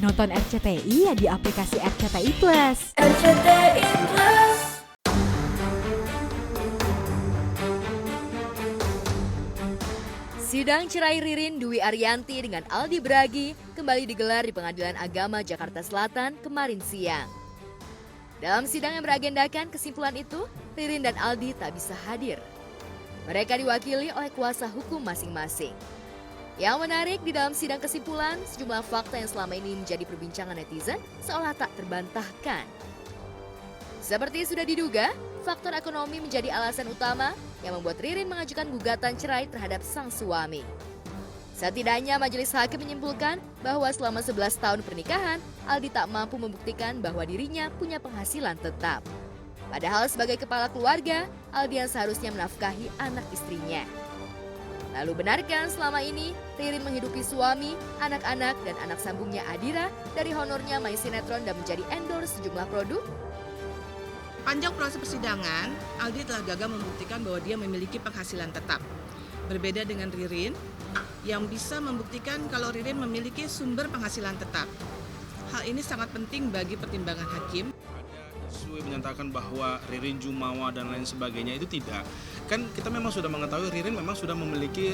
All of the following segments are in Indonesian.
Nonton RCTI ya di aplikasi RCTI Plus. RCTI Plus. Sidang cerai Ririn Dwi Ariyanti dengan Aldi Bragi kembali digelar di Pengadilan Agama Jakarta Selatan kemarin siang. Dalam sidang yang beragendakan kesimpulan itu, Ririn dan Aldi tak bisa hadir. Mereka diwakili oleh kuasa hukum masing-masing. Yang menarik di dalam sidang kesimpulan, sejumlah fakta yang selama ini menjadi perbincangan netizen seolah tak terbantahkan. Seperti sudah diduga, faktor ekonomi menjadi alasan utama yang membuat Ririn mengajukan gugatan cerai terhadap sang suami. Setidaknya majelis hakim menyimpulkan bahwa selama 11 tahun pernikahan, Aldi tak mampu membuktikan bahwa dirinya punya penghasilan tetap. Padahal sebagai kepala keluarga, Aldi yang seharusnya menafkahi anak istrinya. Lalu benarkah selama ini Ririn menghidupi suami, anak-anak, dan anak sambungnya Adira dari honornya main sinetron dan menjadi endorse sejumlah produk? Panjang proses persidangan, Aldi telah gagal membuktikan bahwa dia memiliki penghasilan tetap. Berbeda dengan Ririn, yang bisa membuktikan kalau Ririn memiliki sumber penghasilan tetap. Hal ini sangat penting bagi pertimbangan hakim. Isu menyatakan bahwa Ririn jumawa dan lain sebagainya itu tidak. Kan kita memang sudah mengetahui Ririn memang sudah memiliki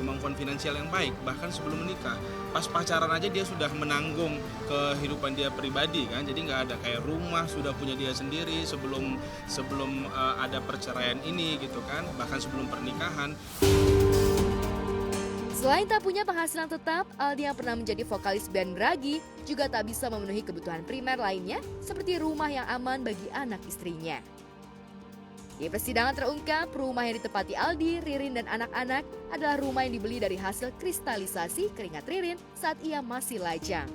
kemampuan finansial yang baik bahkan sebelum menikah. Pas pacaran aja dia sudah menanggung kehidupan dia pribadi kan. Jadi nggak ada kayak rumah sudah punya dia sendiri sebelum ada perceraian ini gitu kan. Bahkan sebelum pernikahan. Selain tak punya penghasilan tetap, Aldi yang pernah menjadi vokalis band Bragi juga tak bisa memenuhi kebutuhan primer lainnya seperti rumah yang aman bagi anak istrinya. Di persidangan terungkap, rumah yang ditempati Aldi, Ririn, dan anak-anak adalah rumah yang dibeli dari hasil kristalisasi keringat Ririn saat ia masih lajang.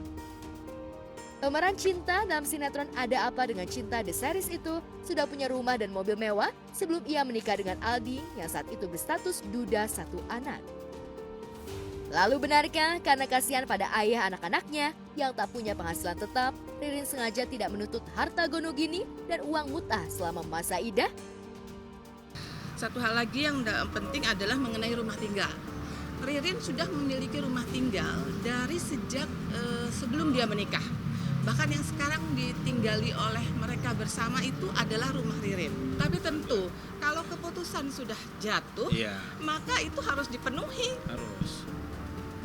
Pemeran cinta dalam sinetron Ada Apa Dengan Cinta The Series itu sudah punya rumah dan mobil mewah sebelum ia menikah dengan Aldi yang saat itu berstatus duda satu anak. Lalu benarkah karena kasihan pada ayah anak-anaknya yang tak punya penghasilan tetap, Ririn sengaja tidak menuntut harta gono gini dan uang mut'ah selama masa idah? Satu hal lagi yang penting adalah mengenai rumah tinggal. Ririn sudah memiliki rumah tinggal dari sejak sebelum dia menikah. Bahkan yang sekarang ditinggali oleh mereka bersama itu adalah rumah Ririn. Tapi tentu kalau keputusan sudah jatuh, maka itu harus dipenuhi. Harus.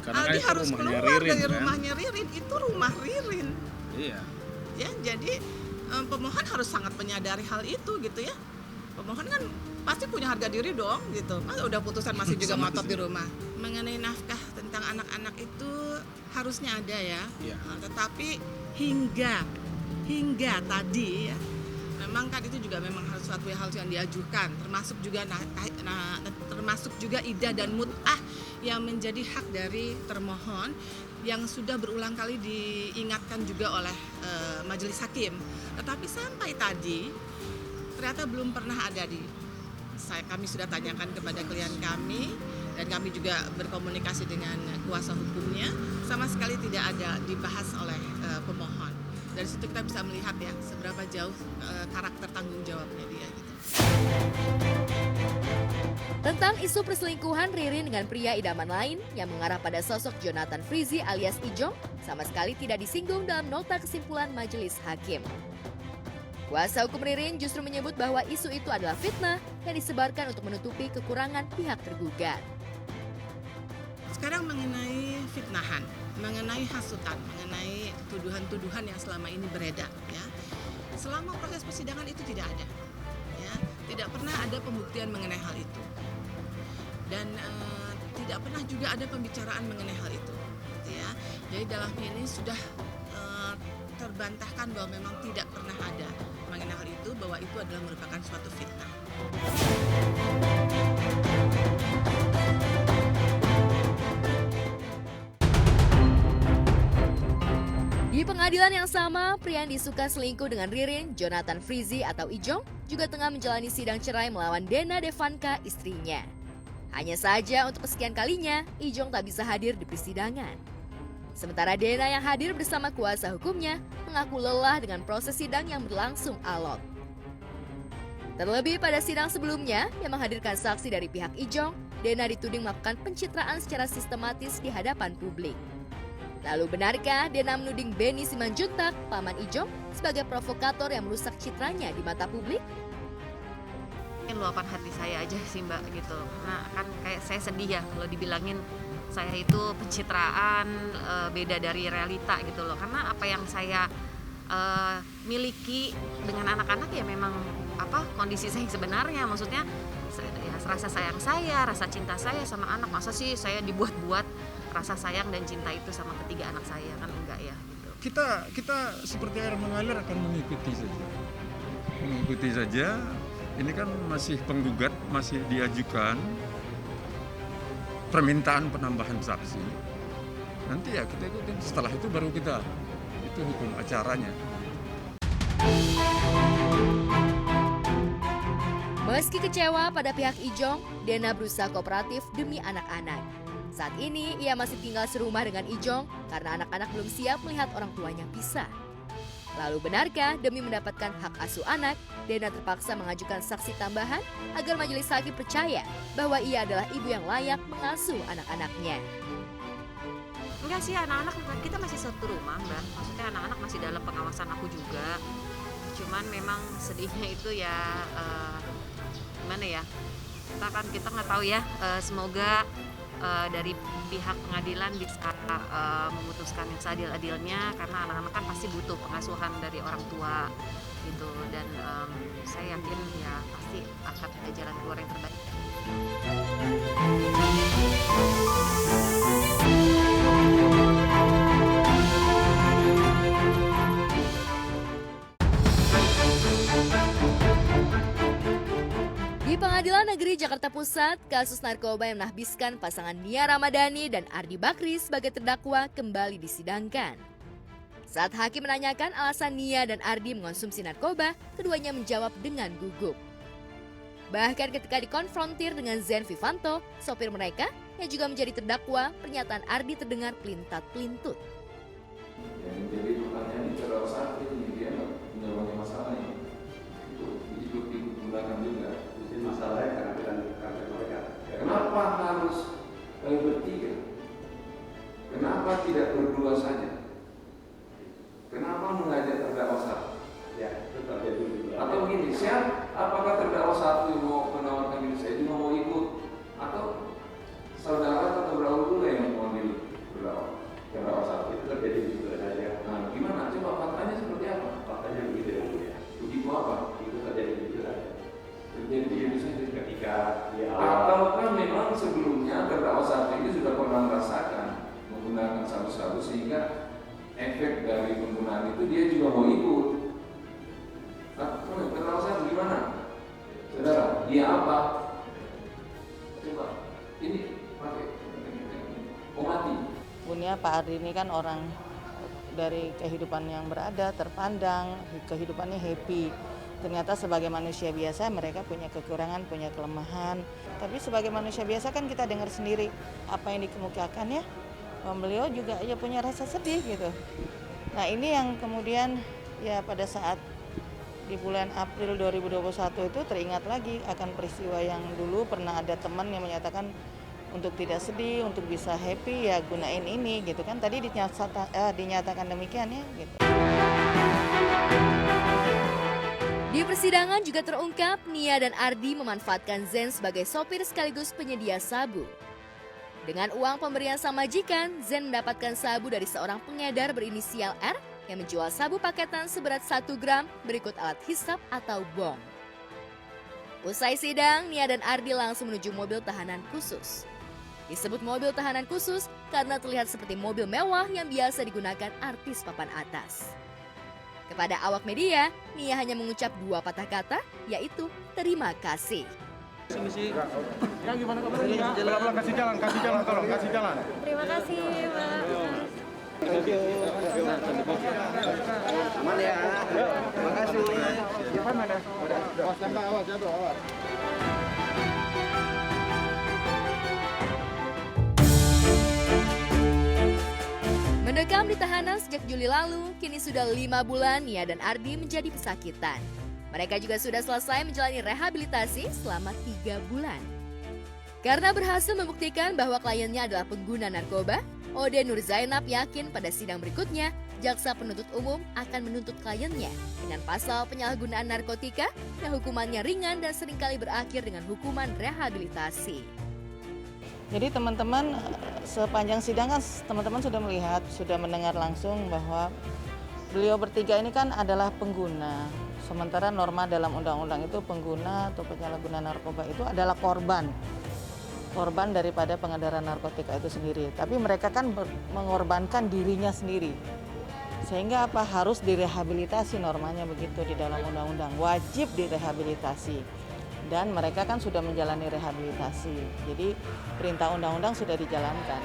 Karena Aldi kan harus keluar Ririn, dari kan? rumahnya Ririn, itu rumah Ririn. Iya. Ya, jadi pemohon harus sangat menyadari hal itu gitu ya. Pemohon kan pasti punya harga diri dong gitu. Masa udah putusan masih juga ngotot di rumah. Mengenai nafkah tentang anak-anak itu harusnya ada ya. Iya. Tetapi hingga tadi ya, memang kan itu juga memang harus suatu hal yang diajukan, termasuk juga idah dan mut'ah yang menjadi hak dari termohon yang sudah berulang kali diingatkan juga oleh majelis hakim. Tetapi sampai tadi ternyata belum pernah ada kami sudah tanyakan kepada klien kami dan kami juga berkomunikasi dengan kuasa hukumnya, sama sekali tidak ada dibahas oleh pemohon. Dari situ kita bisa melihat ya seberapa jauh karakter tanggung jawabnya dia gitu. Tentang isu perselingkuhan Ririn dengan pria idaman lain yang mengarah pada sosok Jonathan Frizzy alias Ijong sama sekali tidak disinggung dalam nota kesimpulan majelis hakim. Kuasa hukum Ririn justru menyebut bahwa isu itu adalah fitnah yang disebarkan untuk menutupi kekurangan pihak tergugat. Sekarang mengenai fitnahan, mengenai hasutan, mengenai tuduhan-tuduhan yang selama ini beredar ya. Selama proses persidangan itu tidak ada. Ya, tidak pernah ada pembuktian mengenai hal itu. Dan tidak pernah juga ada pembicaraan mengenai hal itu. Ya. Jadi dalam ini sudah terbantahkan bahwa memang tidak pernah ada mengenai hal itu, bahwa itu adalah merupakan suatu fitnah. Di pengadilan yang sama, pria yang disuka selingkuh dengan Ririn, Jonathan Frizzy atau Ijong, juga tengah menjalani sidang cerai melawan Dena Devanka, istrinya. Hanya saja untuk kesekian kalinya, Ijong tak bisa hadir di persidangan. Sementara Dena yang hadir bersama kuasa hukumnya mengaku lelah dengan proses sidang yang berlangsung alot. Terlebih pada sidang sebelumnya yang menghadirkan saksi dari pihak Ijong, Dena dituding melakukan pencitraan secara sistematis di hadapan publik. Lalu benarkah Dena menuding Benny Simanjuntak, paman Ijong, sebagai provokator yang merusak citranya di mata publik? Mungkin luapan hati saya aja sih Mbak gitu. Karena kan kayak saya sedih ya kalau dibilangin saya itu pencitraan, beda dari realita gitu loh. Karena apa yang saya miliki dengan anak-anak ya memang kondisi saya sebenarnya, maksudnya ya, rasa sayang saya, rasa cinta saya sama anak. Masa sih saya dibuat-buat rasa sayang dan cinta itu sama ketiga anak saya, kan enggak ya gitu. Kita seperti air mengalir akan mengikuti saja. Ini kan masih penggugat, masih diajukan permintaan penambahan saksi. Nanti ya kita ikutin, setelah itu baru kita itu hukum acaranya. Meski kecewa pada pihak Ijong, Dena berusaha kooperatif demi anak-anak. Saat ini ia masih tinggal serumah dengan Ijong karena anak-anak belum siap melihat orang tuanya pisah. Lalu benarkah demi mendapatkan hak asuh anak, Dena terpaksa mengajukan saksi tambahan agar majelis hakim percaya bahwa ia adalah ibu yang layak mengasuh anak-anaknya? Enggak sih, anak-anak kita masih satu rumah Mbak. Maksudnya anak-anak masih dalam pengawasan aku juga. Cuman memang sedihnya itu ya gimana ya, kita nggak tahu ya, semoga dari pihak pengadilan bisa memutuskan yang seadil-adilnya, karena anak-anak kan pasti butuh pengasuhan dari orang tua gitu, dan saya yakin ya pasti akan ada jalan keluar yang terbaik. Di Pengadilan Negeri Jakarta Pusat, kasus narkoba yang menahbiskan pasangan Nia Ramadhani dan Ardi Bakri sebagai terdakwa kembali disidangkan. Saat hakim menanyakan alasan Nia dan Ardi mengonsumsi narkoba, keduanya menjawab dengan gugup. Bahkan ketika dikonfrontir dengan Zen Vivanto, sopir mereka yang juga menjadi terdakwa, pernyataan Ardi terdengar pelintat-pelintut. Yang jadi pertanyaan ini pada saat ini dia nggak punya banyak masalah ini, itu digunakan juga. Masalahnya karena mereka. Kenapa harus bertiga? Kenapa tidak berdua saja? Kenapa mengajak terdakwa satu? Ya, tetap jadi. Atau begini, apakah terdakwa satu yang mau menawarkan diri saya juga mau ikut? Atau saudara atau berawal dulu yang mau terdakwa satu itu terjadi juga saja. Nah, gimana? Coba faktanya seperti apa? Faktanya begitu ya. Begitu apa? Itu terjadi begitu saja. Jadi itu saja ketika ataukah memang sebelumnya terdakwa satu ini sudah pernah merasakan menggunakan sabu-sabu sehingga efek dari penggunaan itu dia juga mau ikut. Nah, terdakwa satu gimana? Saudara, dia apa? Coba, ini pakai mati. Punya Pak Ardi ini kan orang dari kehidupan yang berada, terpandang, kehidupannya happy. Ternyata sebagai manusia biasa mereka punya kekurangan, punya kelemahan. Tapi sebagai manusia biasa kan kita dengar sendiri apa yang dikemukakan ya. Beliau juga ya punya rasa sedih gitu. Nah ini yang kemudian ya pada saat di bulan April 2021 itu teringat lagi akan peristiwa yang dulu pernah ada teman yang menyatakan untuk tidak sedih, untuk bisa happy ya gunain ini gitu kan. Tadi dinyatakan demikian ya gitu. Di persidangan juga terungkap Nia dan Ardi memanfaatkan Zen sebagai sopir sekaligus penyedia sabu. Dengan uang pemberian sang majikan, Zen mendapatkan sabu dari seorang pengedar berinisial R yang menjual sabu paketan seberat 1 gram berikut alat hisap atau bong. Usai sidang, Nia dan Ardi langsung menuju mobil tahanan khusus. Disebut mobil tahanan khusus karena terlihat seperti mobil mewah yang biasa digunakan artis papan atas. Kepada awak media, Nia hanya mengucap 2 patah kata, yaitu terima kasih. Ya gimana kabarnya? Pelan-pelan kasih jalan, tolong kasih jalan. Terima kasih, Mbak. Aman ya. Terima kasih. Gimana dah? Awas tembak, awas jatuh, awas. Mendekam di tahanan sejak Juli lalu, kini sudah 5 bulan Nia dan Ardi menjadi pesakitan. Mereka juga sudah selesai menjalani rehabilitasi selama 3 bulan. Karena berhasil membuktikan bahwa kliennya adalah pengguna narkoba, Ode Nur Zainab yakin pada sidang berikutnya, jaksa penuntut umum akan menuntut kliennya dengan pasal penyalahgunaan narkotika yang hukumannya ringan dan seringkali berakhir dengan hukuman rehabilitasi. Jadi teman-teman sepanjang sidang kan teman-teman sudah melihat, sudah mendengar langsung bahwa beliau bertiga ini kan adalah pengguna. Sementara norma dalam undang-undang itu pengguna atau penyalahguna narkoba itu adalah korban daripada pengedaran narkotika itu sendiri. Tapi mereka kan mengorbankan dirinya sendiri. Sehingga apa? Harus direhabilitasi, normanya begitu di dalam undang-undang. Wajib direhabilitasi. Dan mereka kan sudah menjalani rehabilitasi. Jadi perintah undang-undang sudah dijalankan.